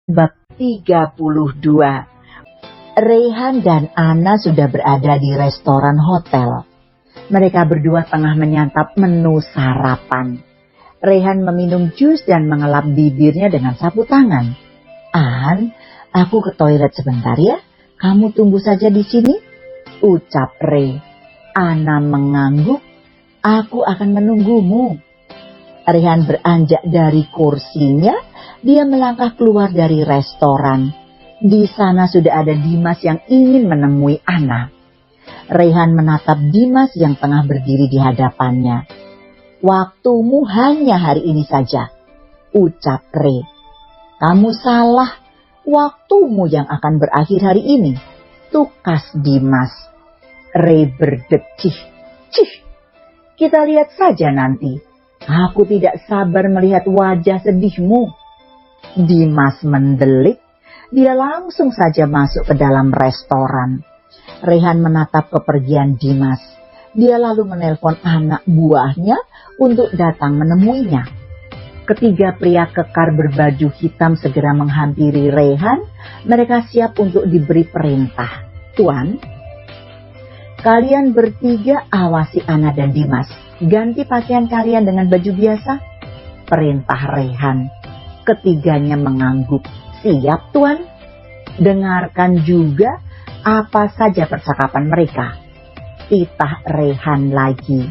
Bab 32. Reyhan dan Ana sudah berada di restoran hotel. Mereka berdua tengah menyantap menu sarapan. Reyhan meminum jus dan mengelap bibirnya dengan sapu tangan. "An, aku ke toilet sebentar ya. Kamu tunggu saja di sini," ucap Rey. Ana mengangguk. "Aku akan menunggumu." Reyhan beranjak dari kursinya. Dia melangkah keluar dari restoran. Di sana sudah ada Dimas yang ingin menemui Ana. Reyhan menatap Dimas yang tengah berdiri di hadapannya. "Waktumu hanya hari ini saja," ucap Rey. "Kamu salah. Waktumu yang akan berakhir hari ini," tukas Dimas. Rey berdecih. "Cih, kita lihat saja nanti. Aku tidak sabar melihat wajah sedihmu." Dimas mendelik. Dia langsung saja masuk ke dalam restoran. Reyhan menatap kepergian Dimas. Dia lalu menelpon anak buahnya untuk datang menemuinya. Ketiga pria kekar berbaju hitam segera menghampiri Reyhan. Mereka siap untuk diberi perintah. "Tuan, kalian bertiga awasi Ana dan Dimas. Ganti pakaian kalian dengan baju biasa," perintah Reyhan. Ketiganya mengangguk. "Siap, Tuan." "Dengarkan juga apa saja percakapan mereka," titah Reyhan lagi.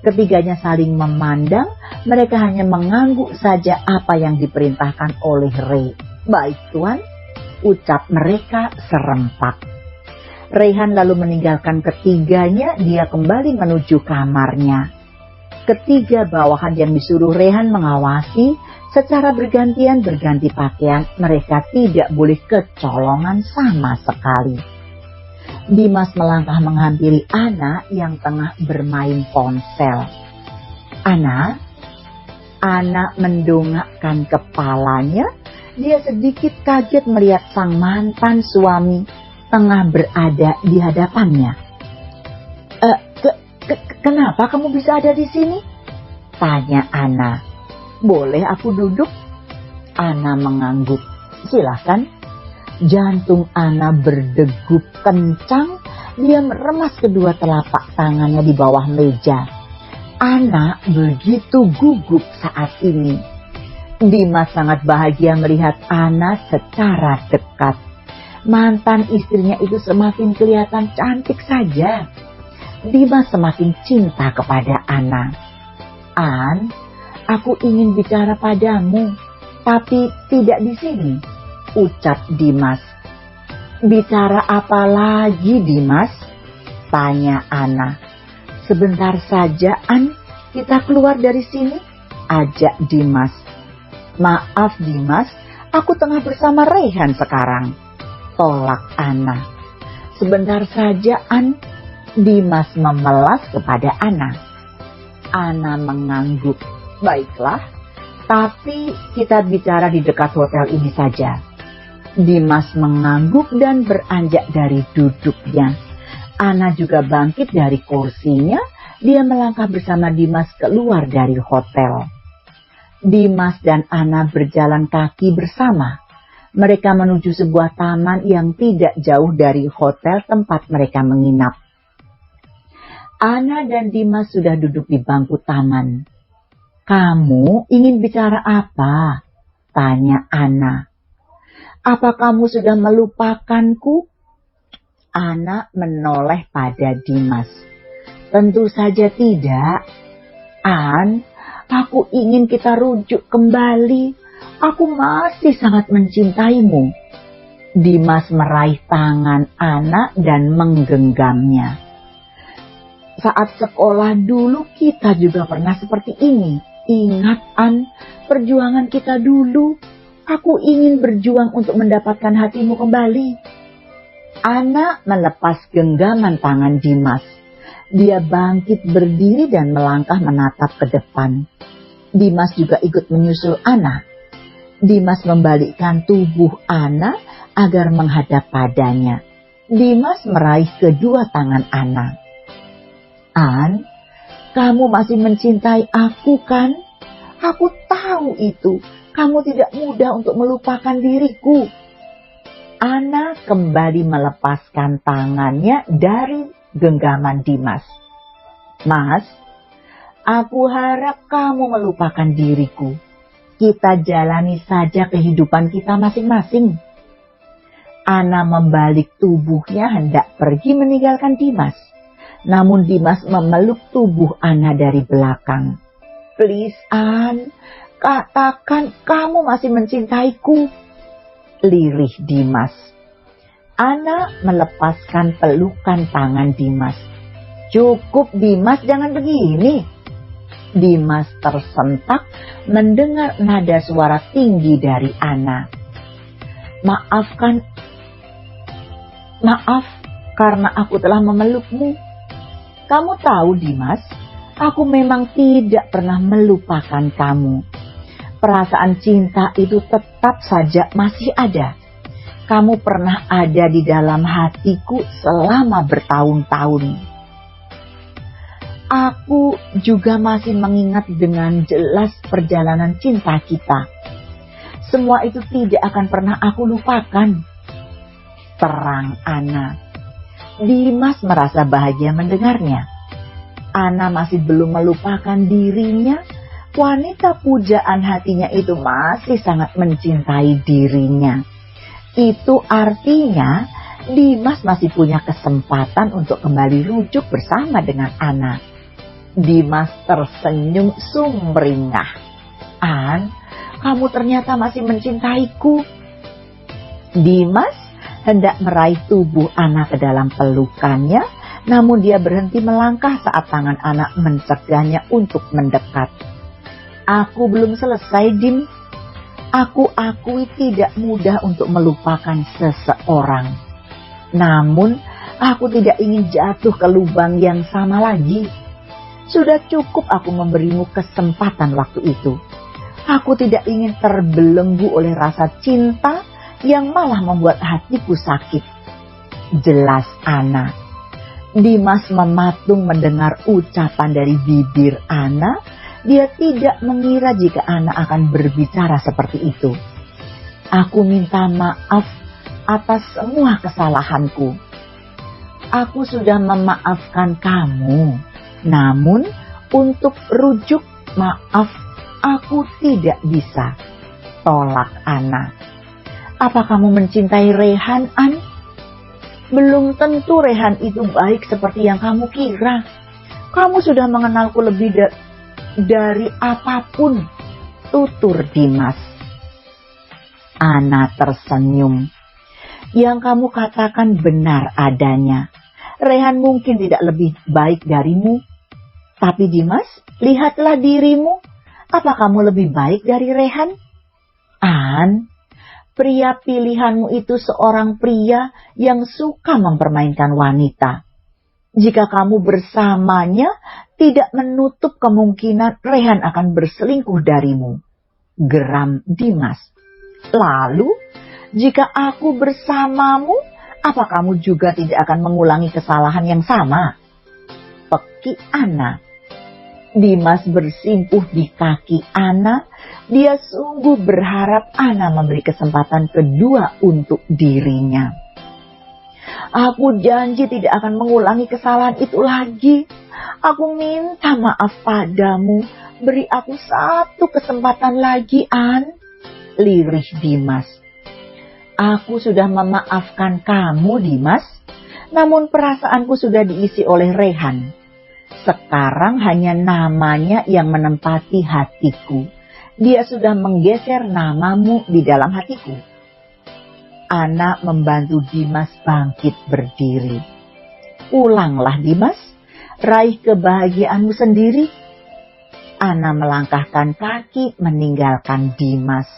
Ketiganya saling memandang. Mereka hanya mengangguk saja apa yang diperintahkan oleh Rey. "Baik, Tuan," ucap mereka serempak. Reyhan lalu meninggalkan ketiganya. Dia kembali menuju kamarnya. Ketiga bawahan yang disuruh Reyhan mengawasi secara bergantian berganti pakaian. Mereka tidak boleh kecolongan sama sekali. Dimas melangkah menghampiri Ana yang tengah bermain ponsel. "Ana?" Ana mendongakkan kepalanya. Dia sedikit kaget melihat sang mantan suami tengah berada di hadapannya. Kenapa kamu bisa ada di sini?" tanya Ana. "Boleh aku duduk?" Ana mengangguk. "Silakan." Jantung Ana berdegup kencang. Dia meremas kedua telapak tangannya di bawah meja. Ana begitu gugup saat ini. Dimas sangat bahagia melihat Ana secara dekat. Mantan istrinya itu semakin kelihatan cantik saja. Dimas semakin cinta kepada Ana. "An, aku ingin bicara padamu, tapi tidak di sini," ucap Dimas. "Bicara apa lagi, Dimas?" tanya Ana. "Sebentar saja, An, kita keluar dari sini," ajak Dimas. "Maaf, Dimas, aku tengah bersama Reyhan sekarang," tolak Ana. "Sebentar saja, An." Dimas memelas kepada Ana. Ana mengangguk. "Baiklah, tapi kita bicara di dekat hotel ini saja." Dimas mengangguk dan beranjak dari duduknya. Ana juga bangkit dari kursinya. Dia melangkah bersama Dimas keluar dari hotel. Dimas dan Ana berjalan kaki bersama. Mereka menuju sebuah taman yang tidak jauh dari hotel tempat mereka menginap. Ana dan Dimas sudah duduk di bangku taman. "Kamu ingin bicara apa?" tanya Ana. "Apa kamu sudah melupakanku?" Ana menoleh pada Dimas. "Tentu saja tidak. An, aku ingin kita rujuk kembali. Aku masih sangat mencintaimu." Dimas meraih tangan Ana dan menggenggamnya. "Saat sekolah dulu kita juga pernah seperti ini. Ingat, An, perjuangan kita dulu. Aku ingin berjuang untuk mendapatkan hatimu kembali." Ana melepas genggaman tangan Dimas. Dia bangkit berdiri dan melangkah menatap ke depan. Dimas juga ikut menyusul Ana. Dimas membalikkan tubuh Ana agar menghadap padanya. Dimas meraih kedua tangan Ana. "An, kamu masih mencintai aku kan? Aku tahu itu. kamu tidak mudah untuk melupakan diriku. Ana kembali melepaskan tangannya dari genggaman Dimas. Mas, aku harap kamu melupakan diriku. Kita jalani saja kehidupan kita masing-masing. Ana membalik tubuhnya hendak pergi meninggalkan Dimas. Namun Dimas memeluk tubuh Ana dari belakang. Please, An, katakan kamu masih mencintaiku. Lirih Dimas. Ana melepaskan pelukan tangan Dimas. Cukup Dimas, jangan begini. Dimas tersentak mendengar nada suara tinggi dari Ana. Maaf karena aku telah memelukmu. Kamu tahu Dimas, aku memang tidak pernah melupakan kamu. Perasaan cinta itu tetap saja masih ada. Kamu pernah ada di dalam hatiku selama bertahun-tahun. Aku juga masih mengingat dengan jelas perjalanan cinta kita. Semua itu tidak akan pernah aku lupakan. Terang Ana. Dimas merasa bahagia mendengarnya. Ana masih belum melupakan dirinya. Wanita pujaan hatinya itu masih sangat mencintai dirinya. Itu artinya Dimas masih punya kesempatan untuk kembali rujuk bersama dengan Ana. Dimas tersenyum sumringah. An, kamu ternyata masih mencintaiku. Dimas hendak meraih tubuh Ana ke dalam pelukannya, namun dia berhenti melangkah saat tangan Ana mencegahnya untuk mendekat. Aku belum selesai, Dim. Aku akui tidak mudah untuk melupakan seseorang. Namun, aku tidak ingin jatuh ke lubang yang sama lagi. Sudah cukup aku memberimu kesempatan waktu itu. Aku tidak ingin terbelenggu oleh rasa cinta yang malah membuat hatiku sakit. Jelas Ana. Dimas mematung mendengar ucapan dari bibir Ana. Dia tidak mengira jika Ana akan berbicara seperti itu. Aku minta maaf atas semua kesalahanku. Aku sudah memaafkan kamu. Namun untuk rujuk maaf aku tidak bisa. Tolak Ana. Apa kamu mencintai Rehan, An? Belum tentu Rehan itu baik seperti yang kamu kira. Kamu sudah mengenalku lebih dari apapun, tutur Dimas. Ana tersenyum. Yang kamu katakan benar adanya. Rehan mungkin tidak lebih baik darimu. Tapi Dimas, lihatlah dirimu. Apa kamu lebih baik dari Rehan? An, pria pilihanmu itu seorang pria yang suka mempermainkan wanita. Jika kamu bersamanya, tidak menutup kemungkinan Rehan akan berselingkuh darimu. Geram Dimas. Lalu, jika aku bersamamu, apa kamu juga tidak akan mengulangi kesalahan yang sama? Peki Ana. Dimas bersimpuh di kaki Ana. Dia sungguh berharap Ana memberi kesempatan kedua untuk dirinya. Aku janji tidak akan mengulangi kesalahan itu lagi. Aku minta maaf padamu. Beri aku satu kesempatan lagi, An. Lirih Dimas. Aku sudah memaafkan kamu, Dimas. Namun perasaanku sudah diisi oleh Rehan. Sekarang hanya namanya yang menempati hatiku. Dia sudah menggeser namamu di dalam hatiku. Ana membantu Dimas bangkit berdiri. Ulanglah Dimas, raih kebahagiaanmu sendiri. Ana melangkahkan kaki meninggalkan Dimas.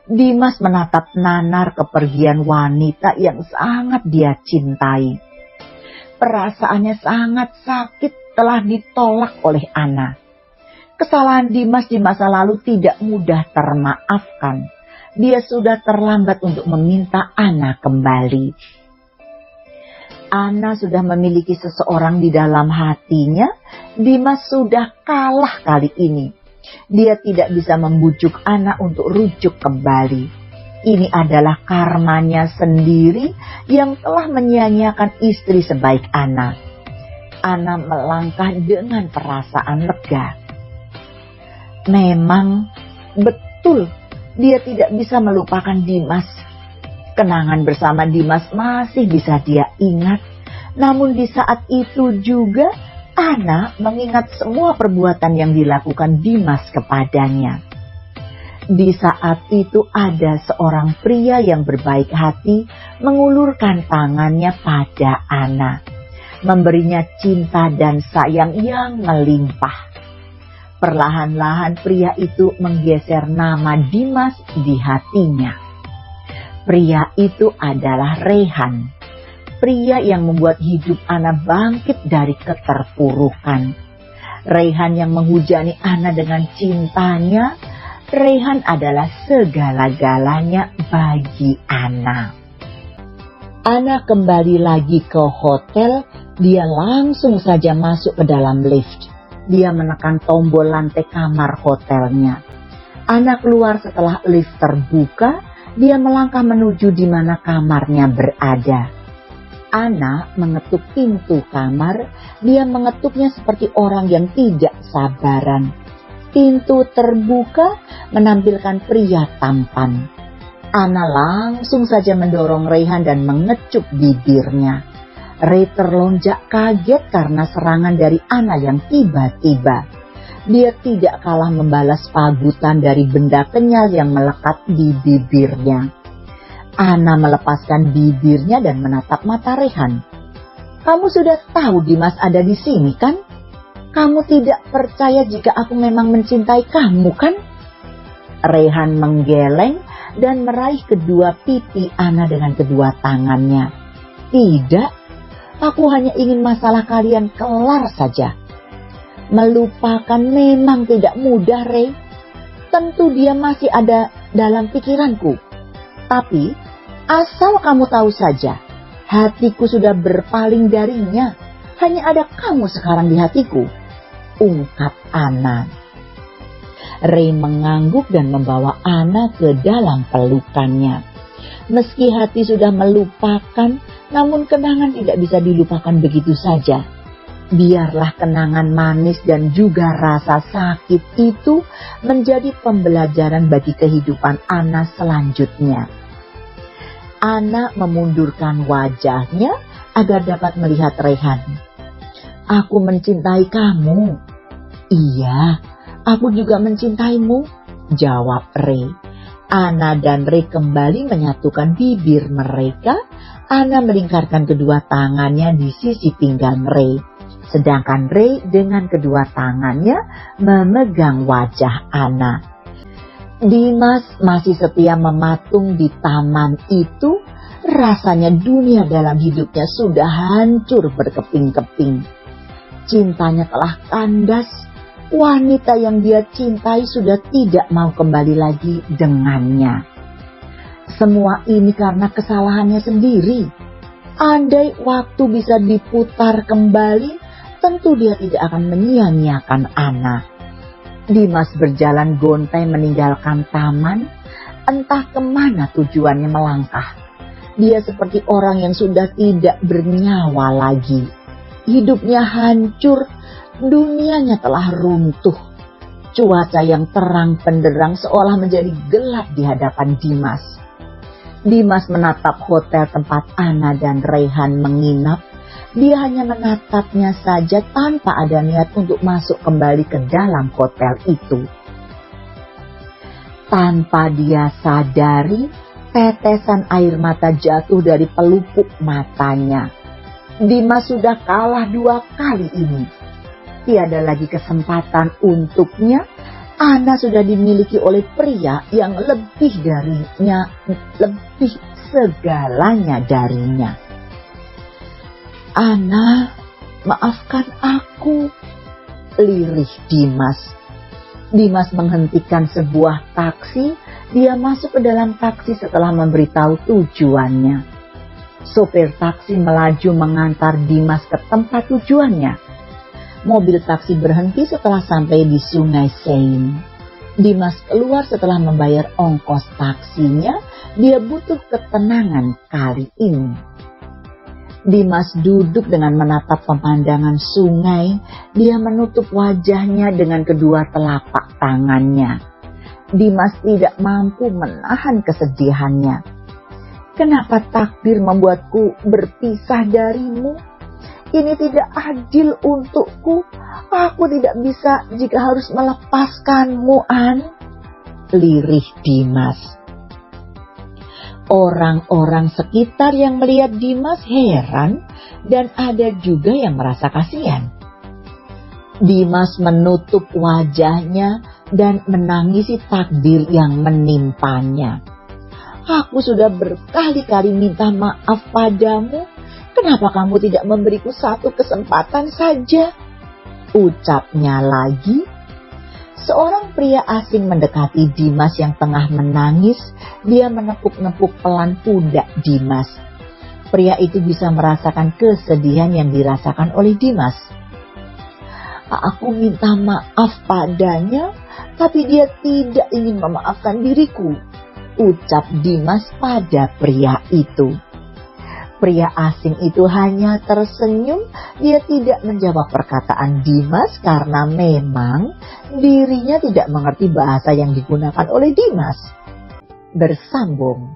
Dimas menatap nanar kepergian wanita yang sangat dia cintai. Perasaannya sangat sakit telah ditolak oleh Ana. Kesalahan Dimas di masa lalu tidak mudah termaafkan. Dia sudah terlambat untuk meminta Ana kembali. Ana sudah memiliki seseorang di dalam hatinya. Dimas sudah kalah kali ini. Dia tidak bisa membujuk Ana untuk rujuk kembali. Ini adalah karmanya sendiri yang telah menyia-nyiakan istri sebaik Ana. Ana melangkah dengan perasaan lega. Memang betul dia tidak bisa melupakan Dimas. Kenangan bersama Dimas masih bisa dia ingat. Namun di saat itu juga Ana mengingat semua perbuatan yang dilakukan Dimas kepadanya. Di saat itu ada seorang pria yang berbaik hati mengulurkan tangannya pada Ana, memberinya cinta dan sayang yang melimpah. Perlahan-lahan pria itu menggeser nama Dimas di hatinya. Pria itu adalah Rehan. Pria yang membuat hidup Ana bangkit dari keterpurukan. Rehan yang menghujani Ana dengan cintanya. Rehan adalah segala-galanya bagi Ana. Ana kembali lagi ke hotel. Dia langsung saja masuk ke dalam lift. Dia menekan tombol lantai kamar hotelnya. Ana keluar setelah lift terbuka. Dia melangkah menuju di mana kamarnya berada. Ana mengetuk pintu kamar. Dia mengetuknya seperti orang yang tidak sabaran. Pintu terbuka menampilkan pria tampan. Ana langsung saja mendorong Rehan dan mengecup bibirnya. Ray terlonjak kaget karena serangan dari Ana yang tiba-tiba. Dia tidak kalah membalas pagutan dari benda kenyal yang melekat di bibirnya. Ana melepaskan bibirnya dan menatap mata Rehan. "Kamu sudah tahu Dimas ada di sini kan? Kamu tidak percaya jika aku memang mencintai kamu kan?" Rehan menggeleng dan meraih kedua pipi Ana dengan kedua tangannya. "Tidak, aku hanya ingin masalah kalian kelar saja." Melupakan memang tidak mudah, Ray. Tentu dia masih ada dalam pikiranku. Tapi, asal kamu tahu saja, hatiku sudah berpaling darinya. Hanya ada kamu sekarang di hatiku, ungkap Ana. Ray mengangguk dan membawa Ana ke dalam pelukannya. Meski hati sudah melupakan, namun kenangan tidak bisa dilupakan begitu saja. Biarlah kenangan manis dan juga rasa sakit itu menjadi pembelajaran bagi kehidupan Ana selanjutnya. Ana memundurkan wajahnya agar dapat melihat Rehan. "Aku mencintai kamu." "Iya, aku juga mencintaimu," jawab Ray. Ana dan Ray kembali menyatukan bibir mereka. Ana melingkarkan kedua tangannya di sisi pinggang Ray. Sedangkan Ray dengan kedua tangannya memegang wajah Ana. Dimas masih setia mematung di taman itu. Rasanya dunia dalam hidupnya sudah hancur berkeping-keping. Cintanya telah kandas. Wanita yang dia cintai sudah tidak mau kembali lagi dengannya. Semua ini karena kesalahannya sendiri. Andai waktu bisa diputar kembali, tentu dia tidak akan menyia-nyiakan Ana. Dimas berjalan gontai meninggalkan taman. Entah kemana tujuannya melangkah. Dia seperti orang yang sudah tidak bernyawa lagi. Hidupnya hancur, dunianya telah runtuh. Cuaca yang terang benderang seolah menjadi gelap di hadapan Dimas. Dimas menatap hotel tempat Ana dan Rehan menginap. Dia hanya menatapnya saja tanpa ada niat untuk masuk kembali ke dalam hotel itu. Tanpa dia sadari, tetesan air mata jatuh dari pelupuk matanya. Dimas sudah kalah 2 kali ini. Tiada lagi kesempatan untuknya. Ana sudah dimiliki oleh pria yang lebih darinya, lebih segalanya darinya. "Ana, maafkan aku," lirih Dimas. Dimas menghentikan sebuah taksi. Dia masuk ke dalam taksi setelah memberitahu tujuannya. Sopir taksi melaju mengantar Dimas ke tempat tujuannya. Mobil taksi berhenti setelah sampai di Sungai Seine. Dimas keluar setelah membayar ongkos taksinya. Dia butuh ketenangan kali ini. Dimas duduk dengan menatap pemandangan sungai. Dia menutup wajahnya dengan kedua telapak tangannya. Dimas tidak mampu menahan kesedihannya. Kenapa takdir membuatku berpisah darimu? Ini tidak adil untukku. Aku tidak bisa jika harus melepaskanmu, An. Lirih Dimas. Orang-orang sekitar yang melihat Dimas heran dan ada juga yang merasa kasihan. Dimas menutup wajahnya dan menangisi takdir yang menimpanya. Aku sudah berkali-kali minta maaf padamu. Kenapa kamu tidak memberiku satu kesempatan saja? Ucapnya lagi. Seorang pria asing mendekati Dimas yang tengah menangis. Dia menepuk-nepuk pelan pundak Dimas. Pria itu bisa merasakan kesedihan yang dirasakan oleh Dimas. Aku minta maaf padanya, tapi dia tidak ingin memaafkan diriku, ucap Dimas pada pria itu. Pria asing itu hanya tersenyum. Dia tidak menjawab perkataan Dimas karena memang dirinya tidak mengerti bahasa yang digunakan oleh Dimas. Bersambung.